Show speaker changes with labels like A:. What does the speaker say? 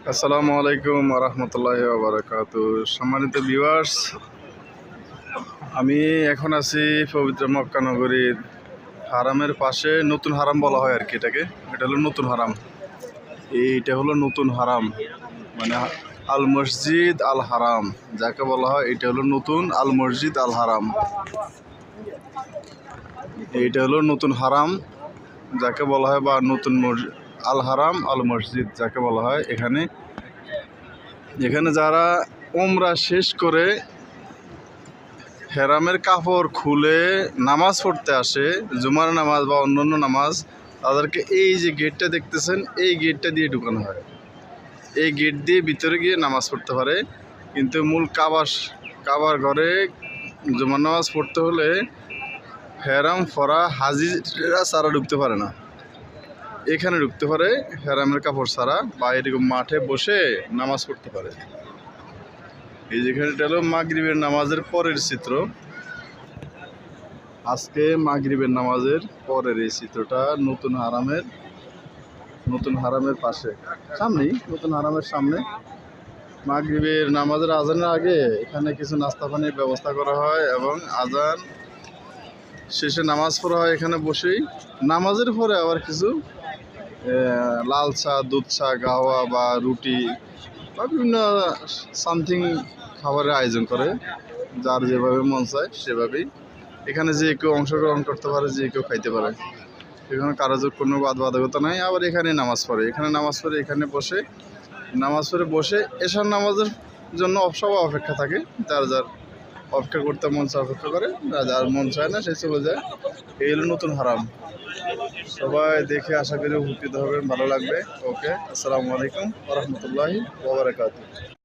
A: আসসালামু আলাইকুম রহমতুল্লাহি ওয়া বারাকাতুহু। সম্মানিত ভিউয়ার্স, আমি এখন আছি পবিত্র মক্কা নগরীর হারামের পাশে। নতুন হারাম বলা হয় আর কি এটাকে। এটা হলো নতুন হারাম। এইটা হলো নতুন হারাম, মানে আল মসজিদ আল হারাম যাকে বলা হয়। এটা হলো নতুন আল মসজিদ আল হারাম। এইটা হলো নতুন হারাম যাকে বলা হয়, বা নতুন আল হারাম আল মসজিদ যাকে বলা হয়। এখানে যারা উমরা শেষ করে হেরামের কাপড় খুলে নামাজ পড়তে আসে, জুমার নামাজ বা অন্যান্য নামাজ, তাদেরকে এই যে গেটটা দেখতেছেন, এই গেটটা দিয়ে ঢুকানো হয়। এই গেট দিয়ে ভিতরে গিয়ে নামাজ পড়তে পারে। কিন্তু মূল কাবার ঘরে জুমার নামাজ পড়তে হলে হেরাম ফরা হাজিরা ছাড়া ঢুকতে পারে না। এখানে ঢুকতে পারে হেরামের কাপড় ছাড়া, বা এরকম মাঠে বসে নামাজ পড়তে পারে। এই যেখানে এটা হলো মাগরিবের নামাজের পরের চিত্র। আজকে মাগরিবের নামাজের পরের এই চিত্রটা নতুন হারামের পাশে, সামনেই নতুন হারামের সামনে। মাগরিবের নামাজের আজানের আগে এখানে কিছু নাস্তা পানির ব্যবস্থা করা হয় এবং আজান শেষে নামাজ পড়া হয় এখানে বসেই। নামাজের পরে আবার কিছু লাল চা, দুধ চা, গাওয়া বা রুটি বা বিভিন্ন সামথিং খাবারের আয়োজন করে, যার যেভাবে মন চায় সেভাবেই। এখানে যে কেউ অংশগ্রহণ করতে পারে, যে কেউ খাইতে পারে। এখানে কারো কোনো বাধ্যবাধকতা নাই। আবার এখানে নামাজ পড়ে, এখানে বসে এশার নামাজের জন্য সবাই অপেক্ষা থাকে। যার অপেক্ষা করতে মন চায় অপেক্ষা করে, যার মন চায় না সে চলে যায়। এই হলো নতুন হারাম। সবাই দেখে আশা করি উপকৃত হবেন, ভালো লাগবে। ওকে, আসসালামু আলাইকুম ওয়া রাহমাতুল্লাহি ওয়া বারাকাতুহু।